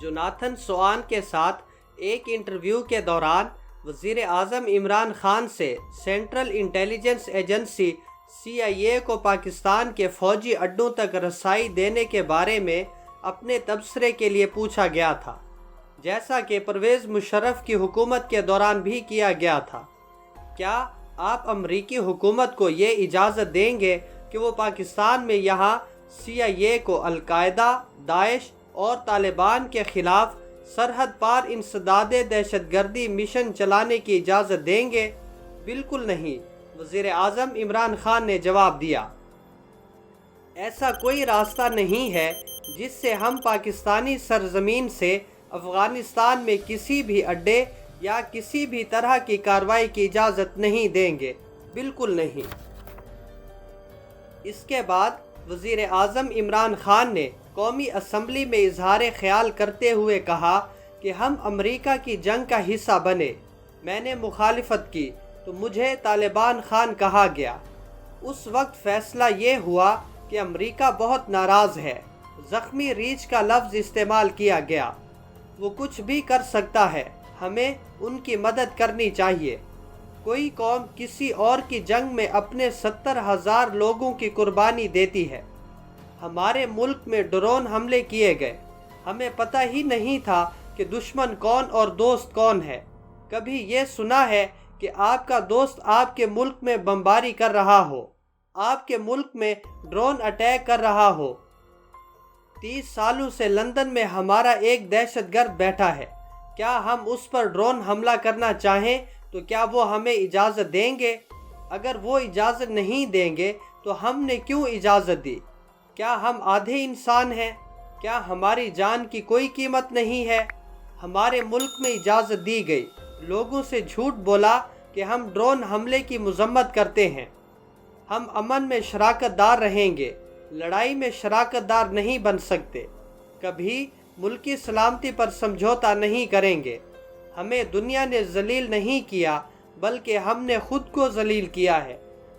Jonathan سوآن کے ساتھ ایک انٹرویو کے دوران وزیر اعظم عمران خان سے سینٹرل انٹیلیجنس ایجنسی CIA کو پاکستان کے فوجی اڈوں تک رسائی دینے کے بارے میں اپنے تبصرے کے لیے پوچھا گیا تھا، جیسا کہ پرویز مشرف کی حکومت کے دوران بھی کیا گیا تھا۔ کیا آپ امریکی حکومت کو یہ اجازت دیں گے کہ وہ پاکستان میں یہاں CIA کو القاعدہ، داعش اور طالبان کے خلاف سرحد پار انسداد دہشت گردی مشن چلانے کی اجازت دیں گے؟ بالکل نہیں، وزیر اعظم عمران خان نے جواب دیا۔ ایسا کوئی راستہ نہیں ہے جس سے ہم پاکستانی سرزمین سے افغانستان میں کسی بھی اڈے یا کسی بھی طرح کی کارروائی کی اجازت نہیں دیں گے، بالکل نہیں۔ اس کے بعد وزیر اعظم عمران خان نے قومی اسمبلی میں اظہار خیال کرتے ہوئے کہا کہ ہم امریکہ کی جنگ کا حصہ بنے، میں نے مخالفت کی تو مجھے طالبان خان کہا گیا۔ اس وقت فیصلہ یہ ہوا کہ امریکہ بہت ناراض ہے، زخمی ریچھ کا لفظ استعمال کیا گیا۔ وہ کچھ بھی کر سکتا ہے، ہمیں ان کی مدد کرنی چاہیے۔ کوئی قوم کسی اور کی جنگ میں اپنے 70,000 لوگوں کی قربانی دیتی ہے۔ ہمارے ملک میں ڈرون حملے کیے گئے، ہمیں پتہ ہی نہیں تھا کہ دشمن کون اور دوست کون ہے۔ کبھی یہ سنا ہے کہ آپ کا دوست آپ کے ملک میں بمباری کر رہا ہو، آپ کے ملک میں ڈرون اٹیک کر رہا ہو؟ 30 سالوں سے لندن میں ہمارا ایک دہشت گرد بیٹھا ہے، کیا ہم اس پر ڈرون حملہ کرنا چاہیں تو کیا وہ ہمیں اجازت دیں گے؟ اگر وہ اجازت نہیں دیں گے تو ہم نے کیوں اجازت دی؟ کیا ہم آدھے انسان ہیں؟ کیا ہماری جان کی کوئی قیمت نہیں ہے؟ ہمارے ملک میں اجازت دی گئی، لوگوں سے جھوٹ بولا کہ ہم ڈرون حملے کی مذمت کرتے ہیں۔ ہم امن میں شراکت دار رہیں گے، لڑائی میں شراکت دار نہیں بن سکتے، کبھی ملکی سلامتی پر سمجھوتا نہیں کریں گے۔ ہمیں دنیا نے ذلیل نہیں کیا بلکہ ہم نے خود کو ذلیل کیا ہے۔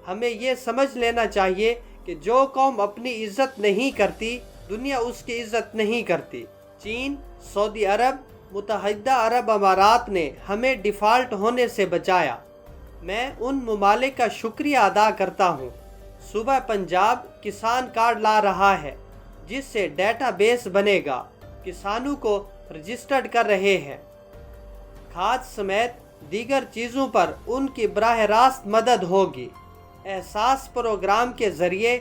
ہمیں یہ سمجھ لینا چاہیے کہ جو قوم اپنی عزت نہیں کرتی، دنیا اس کی عزت نہیں کرتی۔ چین، سعودی عرب، متحدہ عرب امارات نے ہمیں ڈیفالٹ ہونے سے بچایا۔ میں ان ممالک کا شکریہ ادا کرتا ہوں۔ صوبہ پنجاب کسان کارڈ لا رہا ہے جس سے ڈیٹا بیس بنے گا، کسانوں کو رجسٹرڈ کر رہے ہیں۔ کھاد سمیت دیگر چیزوں پر ان کی براہ راست مدد ہوگی۔ احساس پروگرام کے ذریعے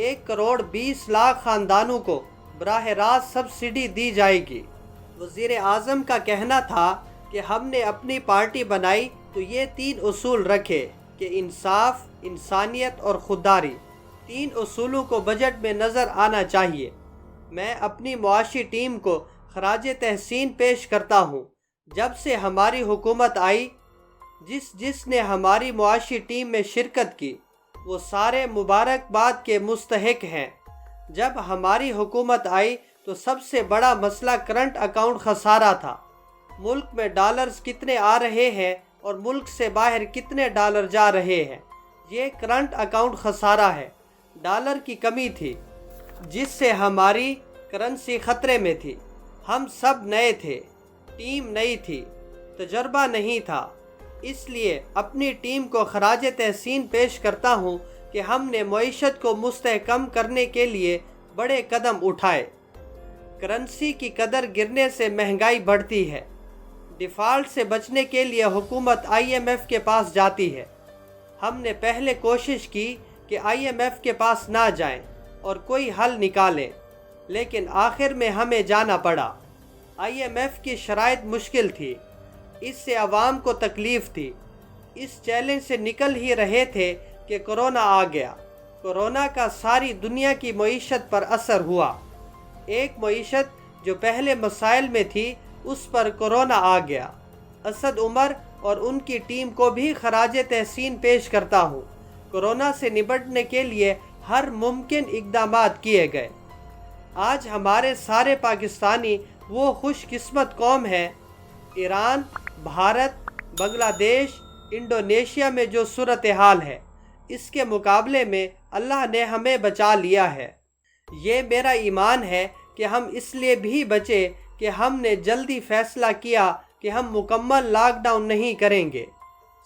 1,20,00,000 خاندانوں کو براہ راست سبسڈی دی جائے گی۔ وزیر اعظم کا کہنا تھا کہ ہم نے اپنی پارٹی بنائی تو یہ 3 اصول رکھے کہ انصاف، انسانیت اور خودداری۔ 3 اصولوں کو بجٹ میں نظر آنا چاہیے۔ میں اپنی معاشی ٹیم کو خراج تحسین پیش کرتا ہوں۔ جب سے ہماری حکومت آئی، جس نے ہماری معاشی ٹیم میں شرکت کی وہ سارے مبارکباد کے مستحق ہیں۔ جب ہماری حکومت آئی تو سب سے بڑا مسئلہ کرنٹ اکاؤنٹ خسارہ تھا۔ ملک میں ڈالرز کتنے آ رہے ہیں اور ملک سے باہر کتنے ڈالر جا رہے ہیں، یہ کرنٹ اکاؤنٹ خسارہ ہے۔ ڈالر کی کمی تھی جس سے ہماری کرنسی خطرے میں تھی۔ ہم سب نئے تھے، ٹیم نئی تھی، تجربہ نہیں تھا۔ اس لیے اپنی ٹیم کو خراج تحسین پیش کرتا ہوں کہ ہم نے معیشت کو مستحکم کرنے کے لیے بڑے قدم اٹھائے۔ کرنسی کی قدر گرنے سے مہنگائی بڑھتی ہے۔ ڈیفالٹ سے بچنے کے لیے حکومت IMF کے پاس جاتی ہے۔ ہم نے پہلے کوشش کی کہ IMF کے پاس نہ جائیں اور کوئی حل نکالیں، لیکن آخر میں ہمیں جانا پڑا۔ IMF کی شرائط مشکل تھی، اس سے عوام کو تکلیف تھی۔ اس چیلنج سے نکل ہی رہے تھے کہ کرونا آ گیا۔ کرونا کا ساری دنیا کی معیشت پر اثر ہوا۔ ایک معیشت جو پہلے مسائل میں تھی اس پر کرونا آ گیا۔ اسد عمر اور ان کی ٹیم کو بھی خراج تحسین پیش کرتا ہوں۔ کرونا سے نمٹنے کے لیے ہر ممکن اقدامات کیے گئے۔ آج ہمارے سارے پاکستانی وہ خوش قسمت قوم ہیں۔ ایران، بھارت، بنگلہ دیش، انڈونیشیا میں جو صورتحال ہے اس کے مقابلے میں اللہ نے ہمیں بچا لیا ہے۔ یہ میرا ایمان ہے کہ ہم اس لیے بھی بچے کہ کہ ہم نے جلدی فیصلہ کیا کہ ہم مکمل لاک ڈاؤن نہیں کریں گے۔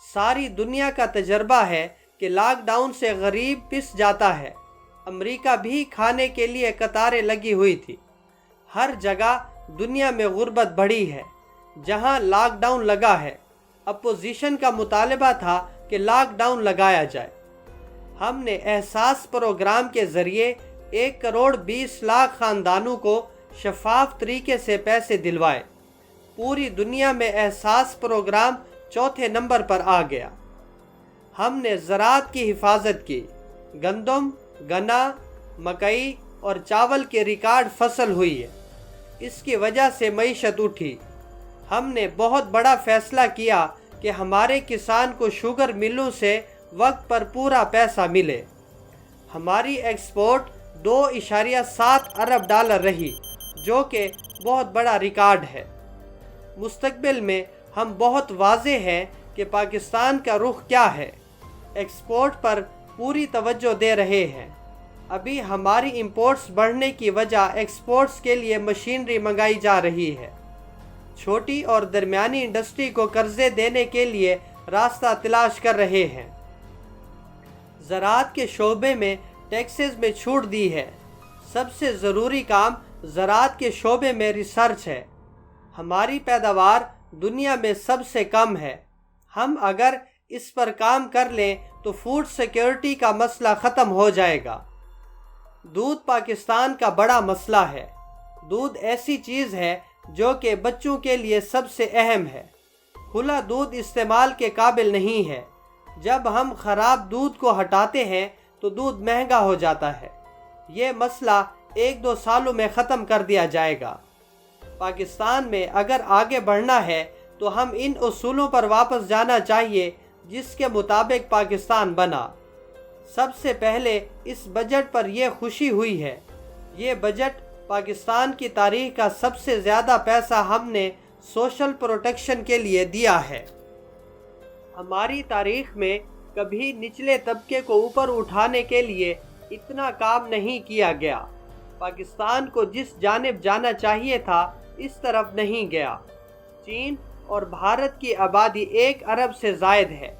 ساری دنیا کا تجربہ ہے کہ لاک ڈاؤن سے غریب پس جاتا ہے۔ امریکہ بھی کھانے کے لیے قطاریں لگی ہوئی تھی۔ ہر جگہ دنیا میں غربت بڑھی ہے۔ جہاں لاک ڈاؤن لگا ہے، اپوزیشن کا مطالبہ تھا کہ لاک ڈاؤن لگایا جائے۔ ہم نے احساس پروگرام کے ذریعے 1,20,00,000 خاندانوں کو شفاف طریقے سے پیسے دلوائے۔ پوری دنیا میں احساس پروگرام چوتھے نمبر پر آ گیا۔ ہم نے زراعت کی حفاظت کی۔ گندم، گنا، مکئی اور چاول کی ریکارڈ فصل ہوئی ہے۔ اس کی وجہ سے معیشت اٹھی۔ ہم نے بہت بڑا فیصلہ کیا کہ ہمارے کسان کو شوگر ملوں سے وقت پر پورا پیسہ ملے۔ ہماری ایکسپورٹ 2.7 ارب ڈالر رہی، جو کہ بہت بڑا ریکارڈ ہے۔ مستقبل میں ہم بہت واضح ہیں کہ پاکستان کا رخ کیا ہے۔ ایکسپورٹ پر پوری توجہ دے رہے ہیں۔ ابھی ہماری امپورٹس بڑھنے کی وجہ ایکسپورٹس کے لیے مشینری منگائی جا رہی ہے۔ چھوٹی اور درمیانی انڈسٹری کو قرضے دینے کے لیے راستہ تلاش کر رہے ہیں۔ زراعت کے شعبے میں ٹیکسز میں چھوٹ دی ہے۔ سب سے ضروری کام زراعت کے شعبے میں ریسرچ ہے۔ ہماری پیداوار دنیا میں سب سے کم ہے۔ ہم اگر اس پر کام کر لیں تو فوڈ سیکیورٹی کا مسئلہ ختم ہو جائے گا۔ دودھ پاکستان کا بڑا مسئلہ ہے۔ دودھ ایسی چیز ہے جو کہ بچوں کے لیے سب سے اہم ہے۔ کھلا دودھ استعمال کے قابل نہیں ہے۔ جب ہم خراب دودھ کو ہٹاتے ہیں تو دودھ مہنگا ہو جاتا ہے۔ یہ مسئلہ 1-2 سالوں میں ختم کر دیا جائے گا۔ پاکستان میں اگر آگے بڑھنا ہے تو ہم ان اصولوں پر واپس جانا چاہیے جس کے مطابق پاکستان بنا۔ سب سے پہلے اس بجٹ پر یہ خوشی ہوئی ہے۔ یہ بجٹ پاکستان کی تاریخ کا سب سے زیادہ پیسہ ہم نے سوشل پروٹیکشن کے لیے دیا ہے۔ ہماری تاریخ میں کبھی نچلے طبقے کو اوپر اٹھانے کے لیے اتنا کام نہیں کیا گیا۔ پاکستان کو جس جانب جانا چاہیے تھا اس طرف نہیں گیا۔ چین اور بھارت کی آبادی 1 ارب سے زائد ہے۔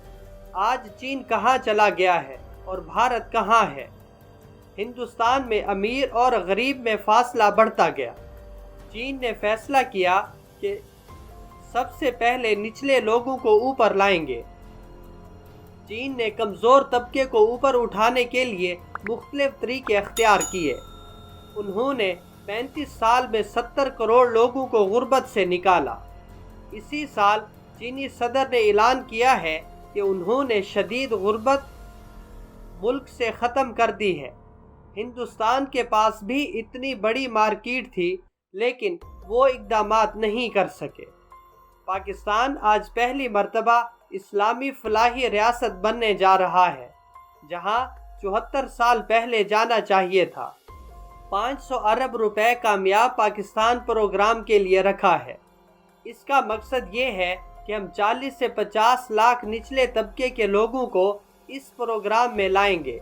آج چین کہاں چلا گیا ہے اور بھارت کہاں ہے؟ ہندوستان میں امیر اور غریب میں فاصلہ بڑھتا گیا۔ چین نے فیصلہ کیا کہ سب سے پہلے نچلے لوگوں کو اوپر لائیں گے۔ چین نے کمزور طبقے کو اوپر اٹھانے کے لیے مختلف طریقے اختیار کیے۔ انہوں نے 35 سال میں 70 کروڑ لوگوں کو غربت سے نکالا۔ اسی سال چینی صدر نے اعلان کیا ہے کہ انہوں نے شدید غربت ملک سے ختم کر دی ہے۔ ہندوستان کے پاس بھی اتنی بڑی مارکیٹ تھی لیکن وہ اقدامات نہیں کر سکے۔ پاکستان آج پہلی مرتبہ اسلامی فلاحی ریاست بننے جا رہا ہے، جہاں 74 سال پہلے جانا چاہیے تھا۔ 500 ارب روپے کامیاب پاکستان پروگرام کے لیے رکھا ہے۔ اس کا مقصد یہ ہے کہ ہم 40 سے 50 لاکھ نچلے طبقے کے لوگوں کو اس پروگرام میں لائیں گے۔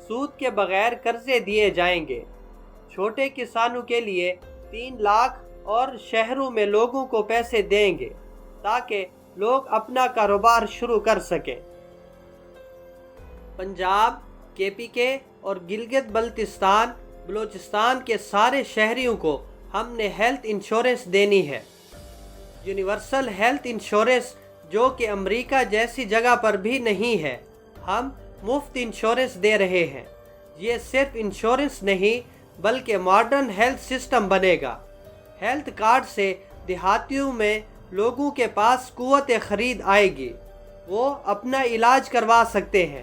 سود کے بغیر قرضے دیے جائیں گے۔ چھوٹے کسانوں کے لیے 3 لاکھ اور شہروں میں لوگوں کو پیسے دیں گے تاکہ لوگ اپنا کاروبار شروع کر سکیں۔ پنجاب، KPK اور گلگت بلتستان بلوچستان کے سارے شہریوں کو ہم نے ہیلتھ انشورنس دینی ہے۔ یونیورسل ہیلتھ انشورنس جو کہ امریکہ جیسی جگہ پر بھی نہیں ہے، ہم مفت انشورنس دے رہے ہیں۔ یہ صرف انشورنس نہیں بلکہ ماڈرن ہیلتھ سسٹم بنے گا۔ ہیلتھ کارڈ سے دیہاتیوں میں لوگوں کے پاس قوت خرید آئے گی۔ وہ اپنا علاج کروا سکتے ہیں۔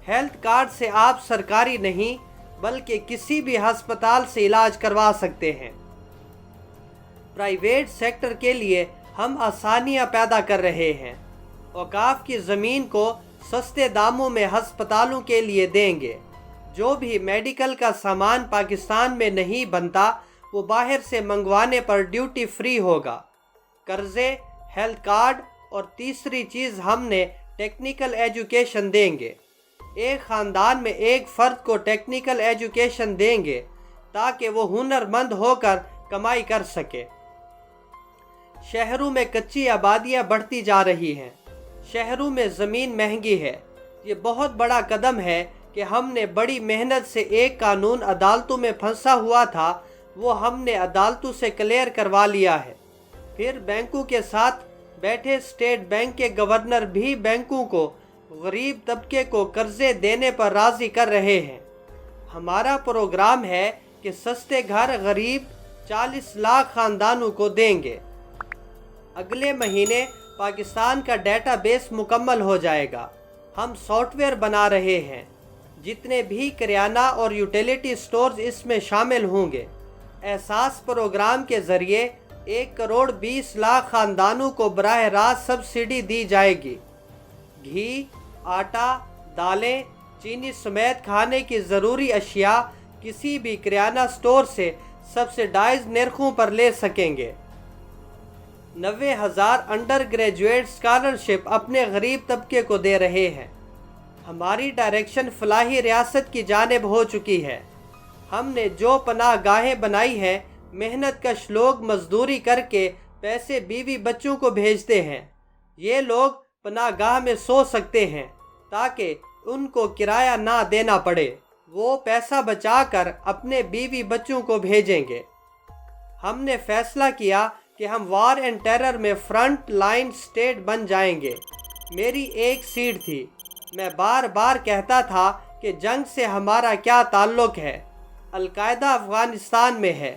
ہیلتھ کارڈ سے آپ سرکاری نہیں بلکہ کسی بھی ہسپتال سے علاج کروا سکتے ہیں۔ پرائیویٹ سیکٹر کے لیے ہم آسانیاں پیدا کر رہے ہیں۔ اوقاف کی زمین کو سستے داموں میں ہسپتالوں کے لیے دیں گے۔ جو بھی میڈیکل کا سامان پاکستان میں نہیں بنتا وہ باہر سے منگوانے پر ڈیوٹی فری ہوگا۔ قرضے، ہیلتھ کارڈ اور تیسری چیز ہم نے ٹیکنیکل ایجوکیشن دیں گے۔ ایک خاندان میں ایک فرد کو ٹیکنیکل ایجوکیشن دیں گے تاکہ وہ ہنر مند ہو کر کمائی کر سکے۔ شہروں میں کچی آبادیاں بڑھتی جا رہی ہیں، شہروں میں زمین مہنگی ہے۔ یہ بہت بڑا قدم ہے کہ ہم نے بڑی محنت سے ایک قانون عدالتوں میں پھنسا ہوا تھا، وہ ہم نے عدالتوں سے کلیئر کروا لیا ہے۔ پھر بینکوں کے ساتھ بیٹھے اسٹیٹ بینک کے گورنر بھی بینکوں کو غریب طبقے کو قرضے دینے پر راضی کر رہے ہیں۔ ہمارا پروگرام ہے کہ سستے گھر غریب 40 لاکھ خاندانوں کو دیں گے۔ اگلے مہینے پاکستان کا ڈیٹا بیس مکمل ہو جائے گا۔ ہم سافٹ ویئر بنا رہے ہیں، جتنے بھی کریانہ اور یوٹیلیٹی سٹورز اس میں شامل ہوں گے۔ احساس پروگرام کے ذریعے 1 کروڑ 20 لاکھ خاندانوں کو براہ راست سبسڈی دی جائے گی۔ گھی، آٹا، دالیں، چینی سمیت کھانے کی ضروری اشیاء کسی بھی کریانہ سٹور سے سبسڈائز نرخوں پر لے سکیں گے۔ 90,000 انڈر گریجویٹ اسکالرشپ اپنے غریب طبقے کو دے رہے ہیں۔ ہماری ڈائریکشن فلاحی ریاست کی جانب ہو چکی ہے۔ ہم نے جو پناہ گاہیں بنائی ہیں، محنت کش لوگ مزدوری کر کے پیسے بیوی بچوں کو بھیجتے ہیں۔ یہ لوگ پناہ گاہ میں سو سکتے ہیں تاکہ ان کو کرایہ نہ دینا پڑے۔ وہ پیسہ بچا کر اپنے بیوی بچوں کو بھیجیں گے۔ ہم نے فیصلہ کیا کہ ہم وار اینڈ ٹیرر میں فرنٹ لائن سٹیٹ بن جائیں گے۔ میری ایک سیٹ تھی، میں بار بار کہتا تھا کہ جنگ سے ہمارا کیا تعلق ہے، القاعدہ افغانستان میں ہے۔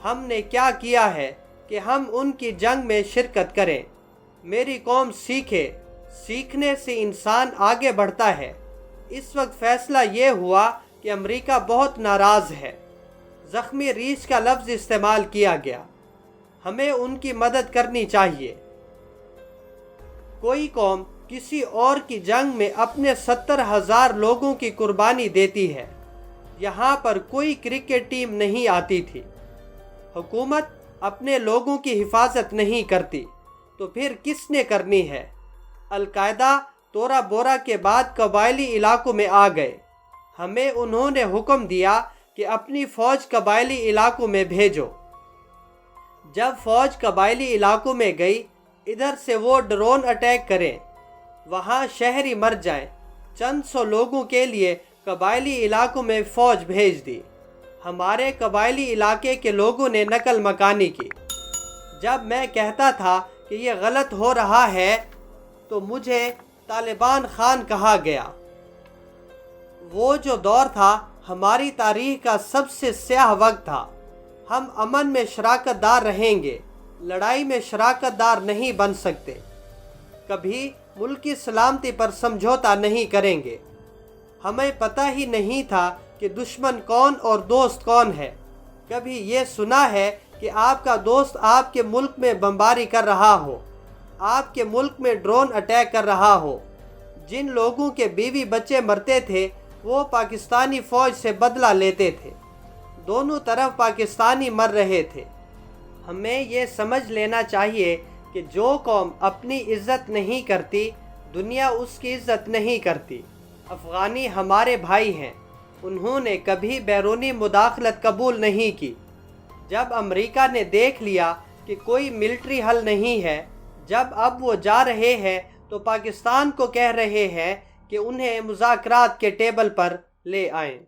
ہم نے کیا کیا ہے کہ ہم ان کی جنگ میں شرکت کریں۔ میری قوم سیکھے، سیکھنے سے انسان آگے بڑھتا ہے۔ اس وقت فیصلہ یہ ہوا کہ امریکہ بہت ناراض ہے۔ زخمی ریچھ کا لفظ استعمال کیا گیا۔ ہمیں ان کی مدد کرنی چاہیے۔ کوئی قوم کسی اور کی جنگ میں اپنے 70,000 لوگوں کی قربانی دیتی ہے۔ یہاں پر کوئی کرکٹ ٹیم نہیں آتی تھی۔ حکومت اپنے لوگوں کی حفاظت نہیں کرتی تو پھر کس نے کرنی ہے؟ القاعدہ تورا بورا کے بعد قبائلی علاقوں میں آ گئے۔ ہمیں انہوں نے حکم دیا کہ اپنی فوج قبائلی علاقوں میں بھیجو۔ جب فوج قبائلی علاقوں میں گئی، ادھر سے وہ ڈرون اٹیک کریں، وہاں شہری مر جائیں۔ چند سو لوگوں کے لیے قبائلی علاقوں میں فوج بھیج دی۔ ہمارے قبائلی علاقے کے لوگوں نے نقل مکانی کی۔ جب میں کہتا تھا کہ یہ غلط ہو رہا ہے تو مجھے طالبان خان کہا گیا۔ وہ جو دور تھا ہماری تاریخ کا سب سے سیاہ وقت تھا۔ ہم امن میں شراکت دار رہیں گے، لڑائی میں شراکت دار نہیں بن سکتے۔ کبھی ملک کی سلامتی پر سمجھوتا نہیں کریں گے۔ ہمیں پتہ ہی نہیں تھا کہ دشمن کون اور دوست کون ہے۔ کبھی یہ سنا ہے کہ آپ کا دوست آپ کے ملک میں بمباری کر رہا ہو، آپ کے ملک میں ڈرون اٹیک کر رہا ہو۔ جن لوگوں کے بیوی بچے مرتے تھے وہ پاکستانی فوج سے بدلہ لیتے تھے۔ دونوں طرف پاکستانی مر رہے تھے۔ ہمیں یہ سمجھ لینا چاہیے کہ جو قوم اپنی عزت نہیں کرتی، دنیا اس کی عزت نہیں کرتی۔ افغانی ہمارے بھائی ہیں، انہوں نے کبھی بیرونی مداخلت قبول نہیں کی۔ جب امریکہ نے دیکھ لیا کہ کوئی ملٹری حل نہیں ہے، جب اب وہ جا رہے ہیں تو پاکستان کو کہہ رہے ہیں کہ انہیں مذاکرات کے ٹیبل پر لے آئیں۔